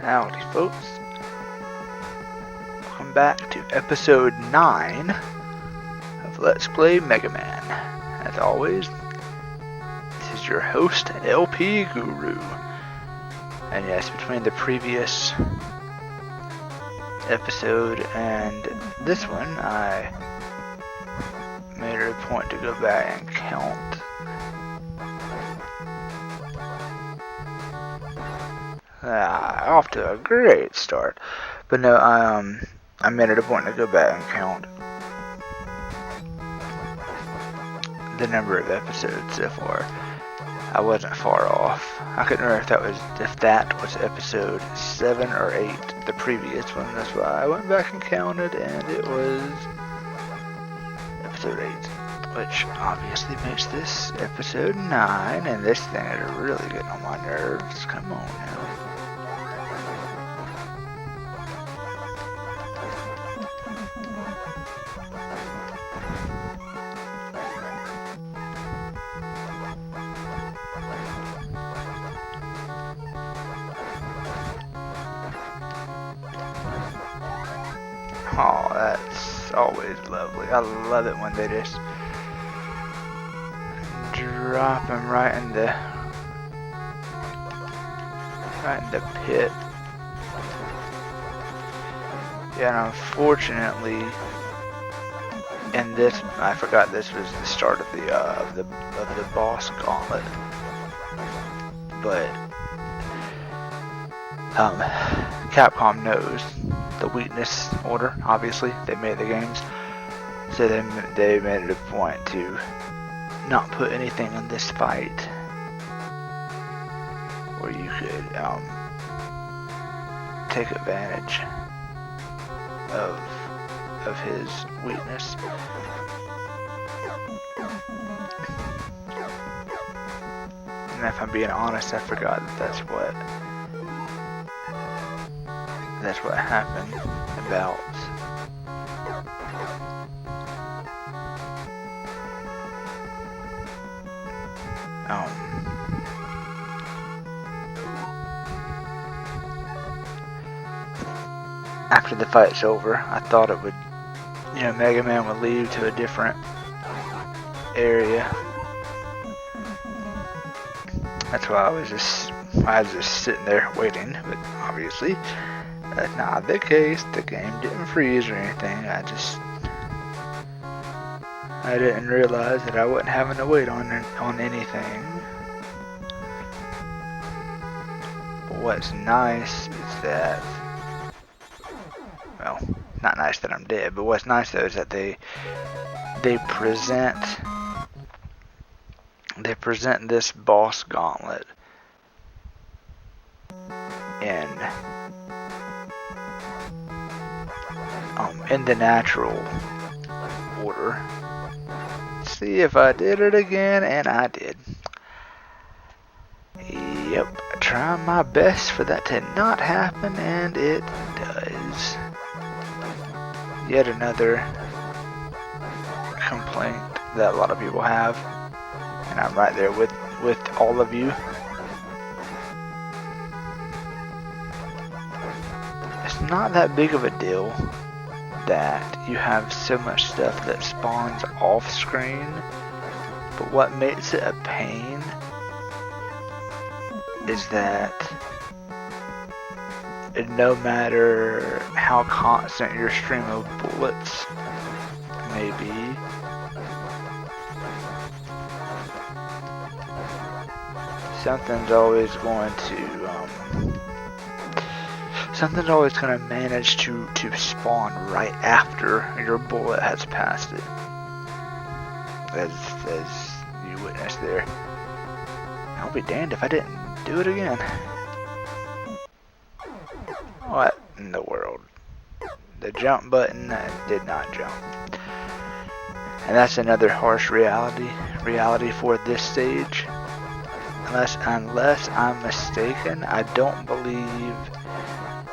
Howdy folks, welcome back to episode 9 of Let's Play Mega Man. As always, this is your host, LP Guru. And yes, between the previous episode and this one, I made it a point to go back and count off to a great start. But no, I made it a point to go back and count the number of episodes so far. I wasn't far off. I couldn't remember if that was episode 7 or 8, the previous one. That's why I went back and counted, and it was episode 8, which obviously makes this episode 9. And this thing is really getting on my nerves. Come on now. Oh, that's always lovely. I love it when they just drop him right in the pit. Yeah, and unfortunately, in this, I forgot this was the start of the Boss Gauntlet, but Capcom knows the weakness order. Obviously, they made the games, so they made it a point to not put anything in this fight where you could take advantage of his weakness. And if I'm being honest, I forgot that that's what happened about after the fight's over. I thought it would, Mega Man would leave to a different area. That's why I was just sitting there waiting, but obviously that's not the case. The game didn't freeze or anything. I didn't realize that I wasn't having to wait on anything. But what's nice is that, well, not nice that I'm dead, but what's nice though is that they present this Boss Gauntlet in the natural order. See if I did it again, and I did. Yep, trying my best for that to not happen, and it does. Yet another complaint that a lot of people have, and I'm right there with all of you. It's not that big of a deal that you have so much stuff that spawns off screen, but what makes it a pain is that no matter how constant your stream of bullets may be, something's always going to manage to spawn right after your bullet has passed it, as you witnessed there. I'll be damned if I didn't do it again. What in the world? The jump button did not jump. And that's another harsh reality for this stage. Unless I'm mistaken, I don't believe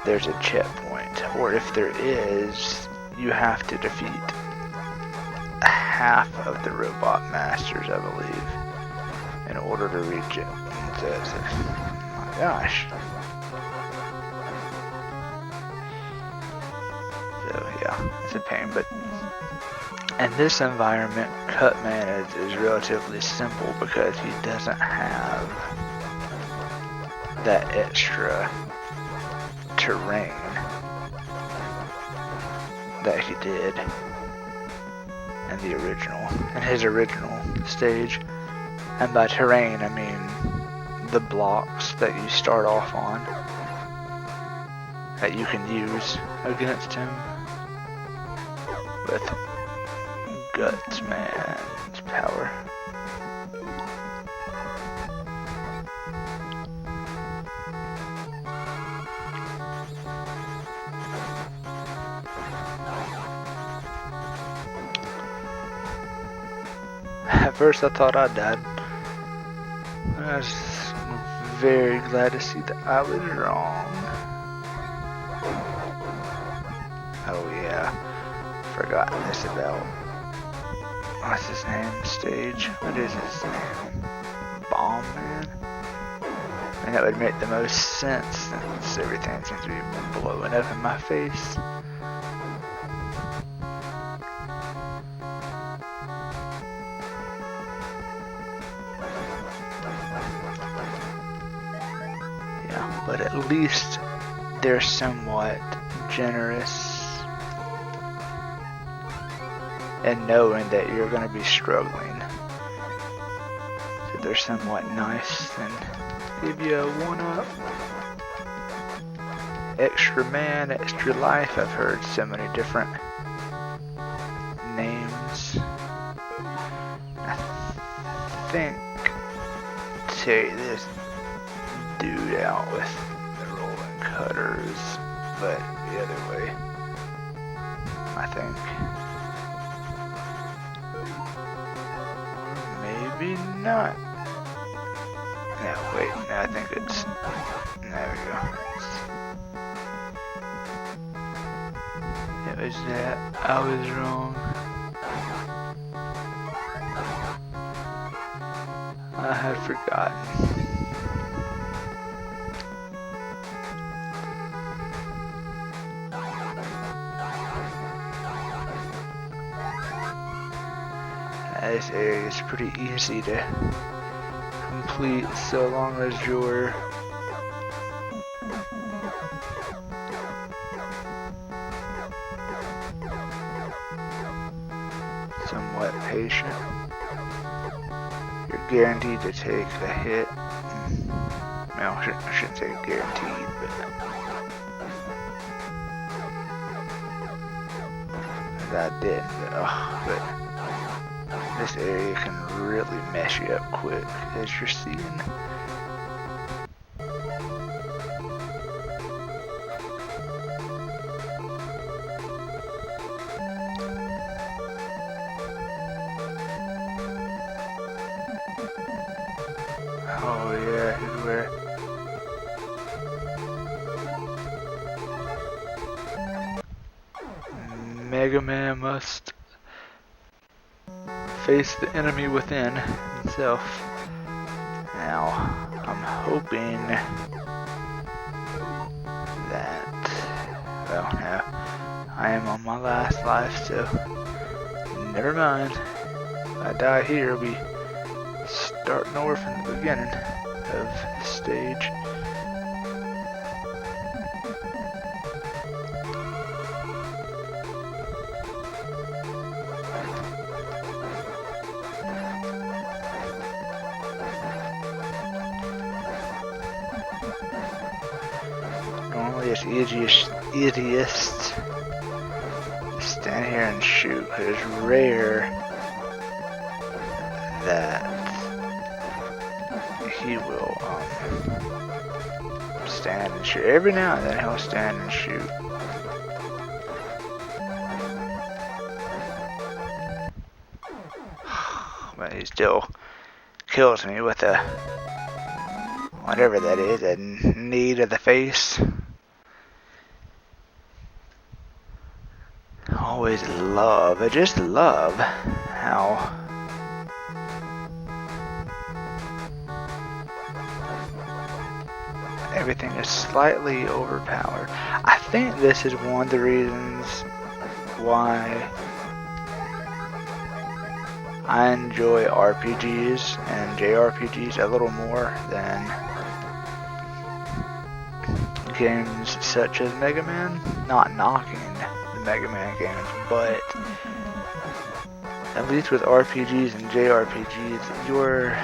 there's a checkpoint, or if there is, you have to defeat half of the robot masters, I believe, in order to reach it. So, my gosh. yeah, it's a pain, but in this environment, Cutman is relatively simple because he doesn't have that extra terrain that he did in his original stage. And by terrain, I mean the blocks that you start off on that you can use against him with Gutsman's power. At first I thought I died. I was very glad to see that I was wrong. Oh yeah, forgot this about, what's his name, Stage? What is his name? Bomb Man? And that would make the most sense since everything seems to be blowing up in my face. But at least they're somewhat generous in knowing that you're going to be struggling. So they're somewhat nice and give you a 1-up. Extra man, extra life. I've heard so many different names. I think take this dude out with the rolling cutters, but the other way, I think. Or maybe not. No, wait, no, I think it's, there we go. It was that, I was wrong. I had forgotten. This area is pretty easy to complete so long as you're somewhat patient. You're guaranteed to take a hit. No, I shouldn't say guaranteed, but I did. But this area can really mess you up quick, as you're seeing. Oh yeah, here's where Mega Man must face the enemy within himself. Now, I'm hoping that, well, no, I am on my last life, so never mind. If I die here, I'll be starting over from the beginning of the stage. Normally it's easiest to stand here and shoot, but it's rare that he will stand and shoot. Every now and then he'll stand and shoot. But he still kills me with a, whatever that is, a knee to the face. Always I just love how everything is slightly overpowered. I think this is one of the reasons why I enjoy RPGs and JRPGs a little more than games such as Mega Man. Not knocking the Mega Man games, but at least with RPGs and JRPGs, you're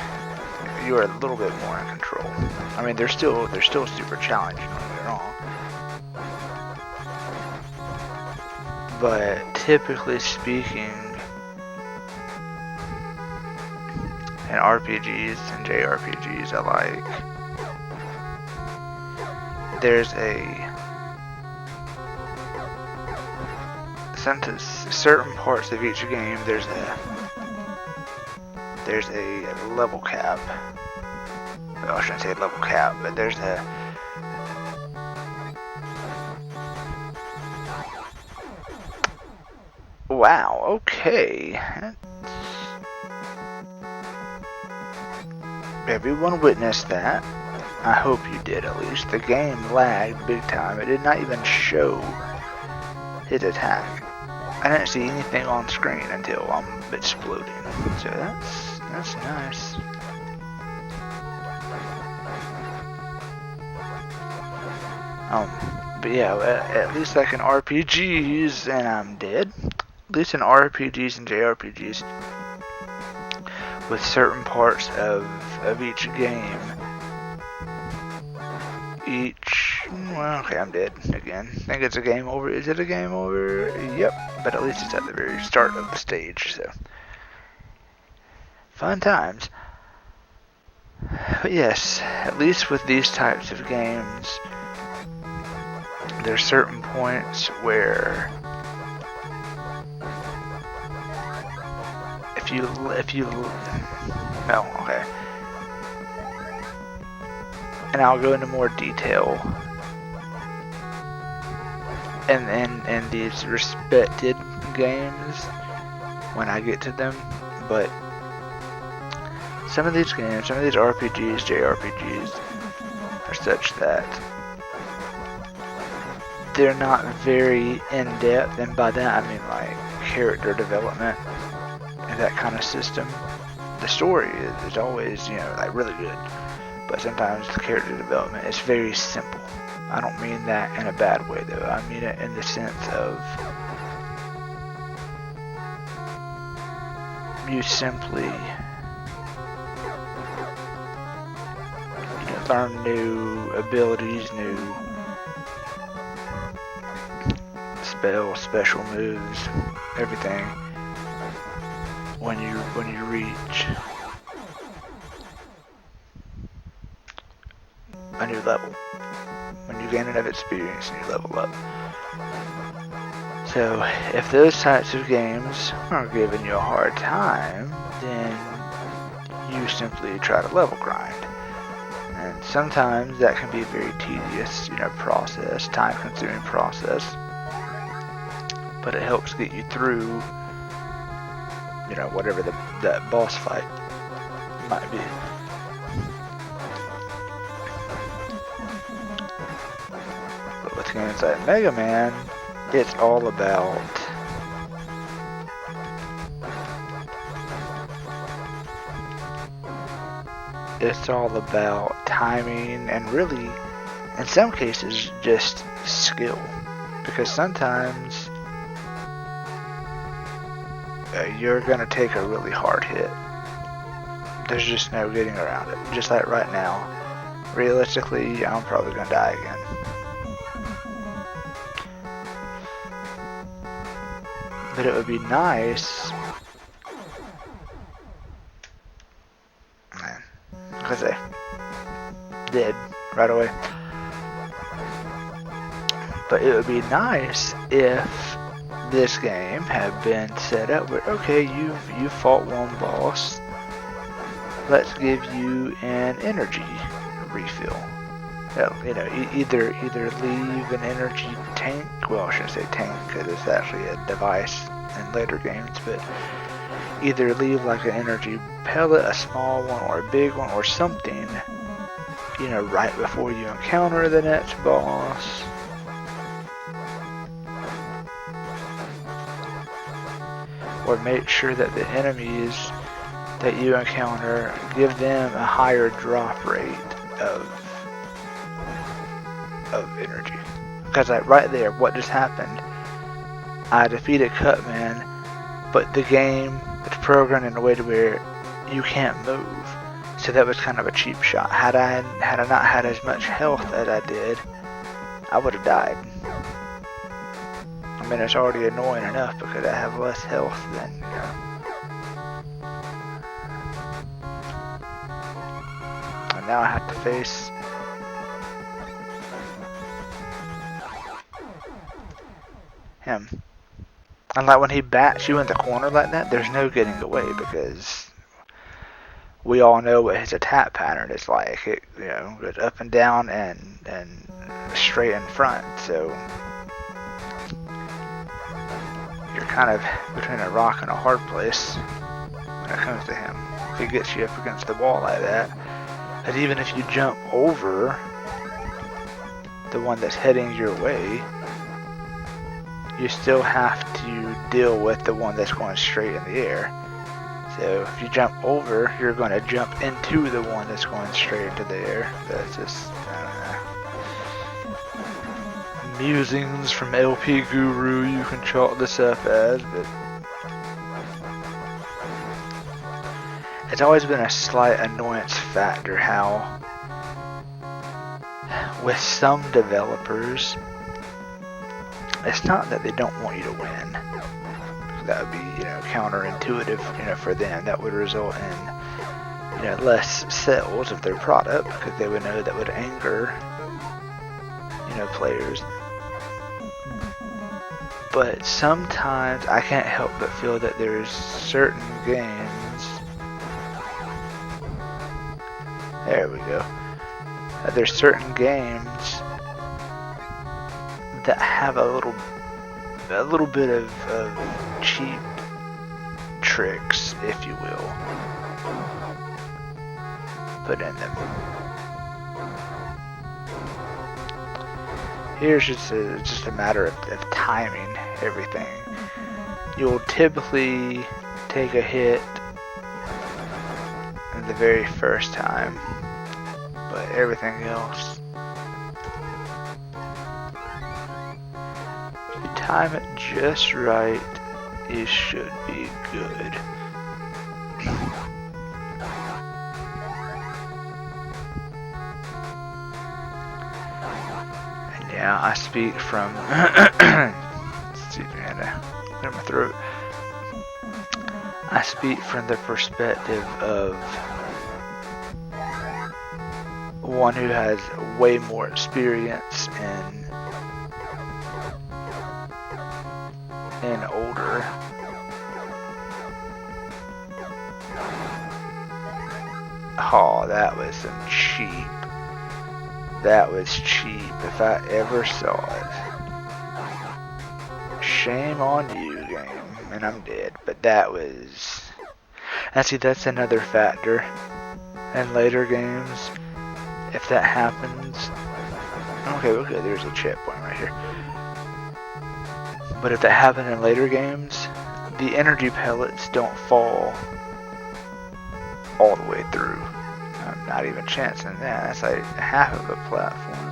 a little bit more in control. I mean, they're still super challenging, don't get me wrong. But typically speaking, in RPGs and JRPGs alike, there's certain parts of each game, there's a level cap. Well, I shouldn't say level cap, but there's a wow, okay. Everyone witnessed that. I hope you did, at least. The game lagged big time. It did not even show his attack. I didn't see anything on screen until I'm exploding. So that's nice. But yeah, at least like in RPGs, and I'm dead. At least in RPGs and JRPGs, with certain parts of each game, well, okay, I'm dead again. I think it's a game over. Is it a game over? Yep, but at least it's at the very start of the stage, so fun times. But yes, at least with these types of games, there's certain points where if you no, okay. And I'll go into more detail in these respected games when I get to them, but some of these games, some of these RPGs, JRPGs, are such that they're not very in-depth, and by that I mean like character development and that kind of system. The story is always, like really good, but sometimes the character development is very simple. I don't mean that in a bad way though. I mean it in the sense of you simply learn new abilities, new spells, special moves, everything when you reach a new level. When you gain enough experience and you level up. So if those types of games are giving you a hard time, then you simply try to level grind. And sometimes that can be a very tedious, process, time-consuming process. But it helps get you through, whatever that boss fight might be. But with games like Mega Man, it's all about timing and really, in some cases, just skill. Because sometimes you're gonna take a really hard hit. There's just no getting around it. Just like right now, realistically, I'm probably gonna die again. But it would be nice, man, because I did right away. But it would be nice if this game had been set up where, okay, you fought one boss, let's give you an energy refill. Either leave an energy tank, well, I shouldn't say tank because it's actually a device in later games, but either leave like an energy pellet, a small one or a big one or something, right before you encounter the next boss. or make sure that the enemies that you encounter, give them a higher drop rate of energy. Because like right there, what just happened? I defeated Cutman, but the game is programmed in a way to where you can't move. So that was kind of a cheap shot. Had I not had as much health as I did, I would have died. I mean, it's already annoying enough because I have less health than, you know. And now I have to face him. And like when he bats you in the corner like that, there's no getting away because we all know what his attack pattern is like. It, you know, goes up and down and straight in front. So you're kind of between a rock and a hard place when it comes to him. If he gets you up against the wall like that, and even if you jump over the one that's heading your way, you still have to deal with the one that's going straight in the air. So if you jump over, you're going to jump into the one that's going straight into the air. That's just, I don't know. Musings from LP Guru, you can chalk this up as, but it's always been a slight annoyance factor how with some developers, it's not that they don't want you to win. That would be, you know, counterintuitive, you know, for them. That would result in, you know, less sales of their product because they would know that would anger, you know, players. But sometimes I can't help but feel that there's certain games. There we go. There's certain games that have a little bit of cheap tricks, if you will, put in them. Here's just a matter of timing everything. You'll typically take a hit the very first time, but everything else, if you time it just right, it should be good. And yeah, I speak from excuse me, I had to clear my throat. I speak from the perspective of one who has way more experience in older oh, that was some cheap. That was cheap if I ever saw it. Shame on you, game. And I'm dead. But that was... And see, that's another factor. In later games, if that happens... Okay, there's a checkpoint right here. But if that happened in later games, the energy pellets don't fall all the way through. I'm not even chancing that. That's like half of a platform.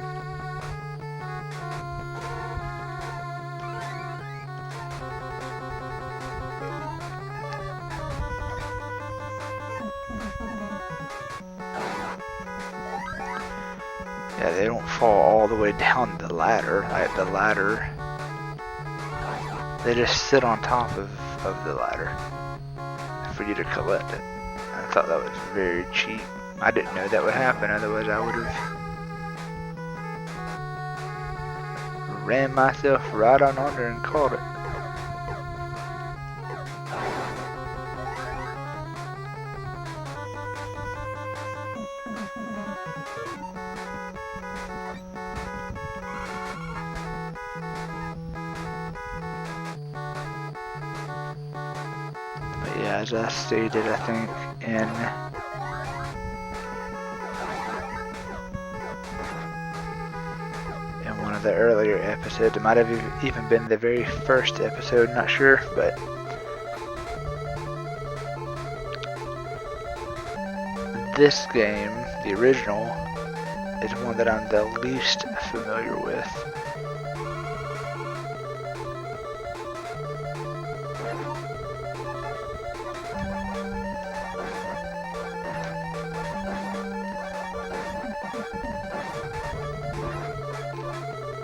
Yeah, they don't fall all the way down the ladder. Like the ladder, they just sit on top of the ladder for you to collect it. I thought that was very cheap. I didn't know that would happen, otherwise I would have ran myself right on under and caught it. But yeah, as I stated, I think in one of the earlier episodes, it might have even been the very first episode, not sure, but this game, the original, is one that I'm the least familiar with.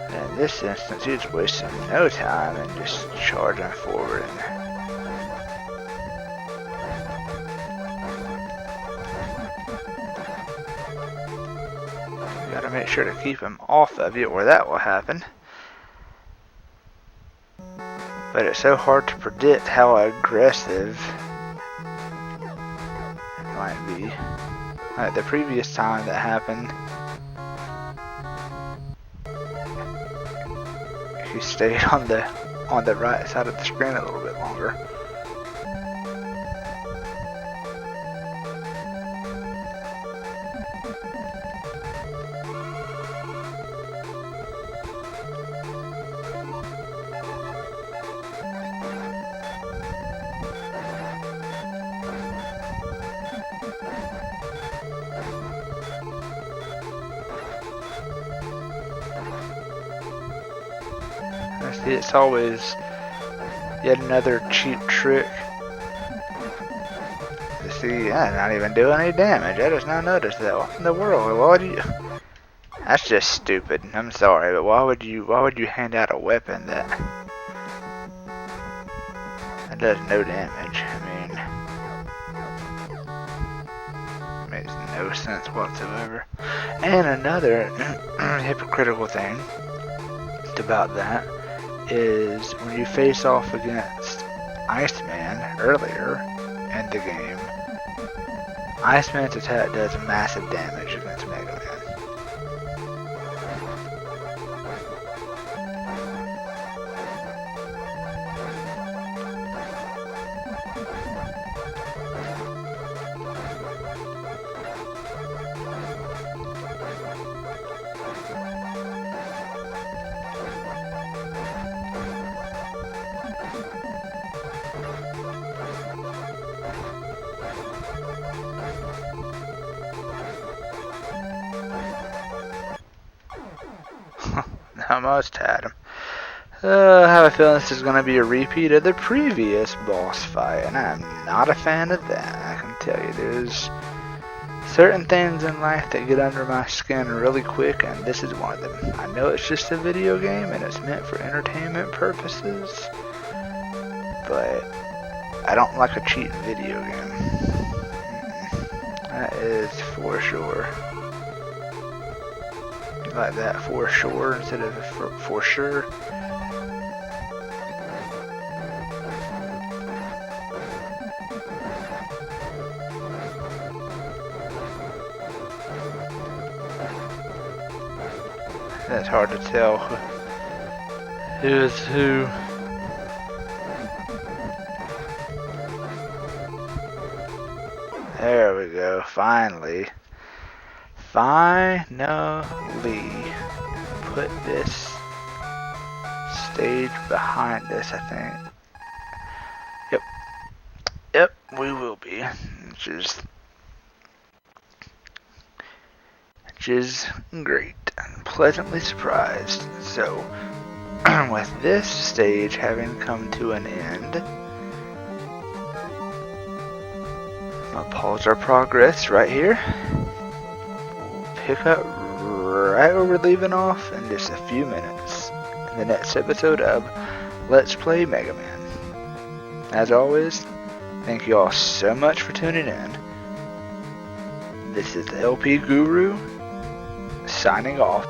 In this instance, he's wasting no time and just charging forward. You gotta make sure to keep him off of you, or that will happen. But it's so hard to predict how aggressive it might be. Like the previous time that happened, he stayed on the right side of the screen a little bit longer. It's always yet another cheap trick. You see, I'm not even doing any damage. I just now noticed that. What in the world? Why would you? That's just stupid. I'm sorry, but why would you hand out a weapon that does no damage? I mean, it makes no sense whatsoever. And another hypocritical thing about that is when you face off against Iceman earlier in the game, Iceman's attack does massive damage against Mega Man. Almost had him. I have a feeling this is going to be a repeat of the previous boss fight, and I'm not a fan of that. I can tell you, there's certain things in life that get under my skin really quick, and this is one of them. I know it's just a video game, and it's meant for entertainment purposes, but I don't like a cheap video game. That is for sure. Like that for sure instead of for sure. That's hard to tell who is who. There we go, finally put this stage behind us, I think. Yep, we will be. Which is great. I'm pleasantly surprised. So, with this stage having come to an end, I'll pause our progress right here. Pick up right where we're leaving off in just a few minutes in the next episode of Let's Play Mega Man. As always, thank you all so much for tuning in. This is the LP Guru signing off.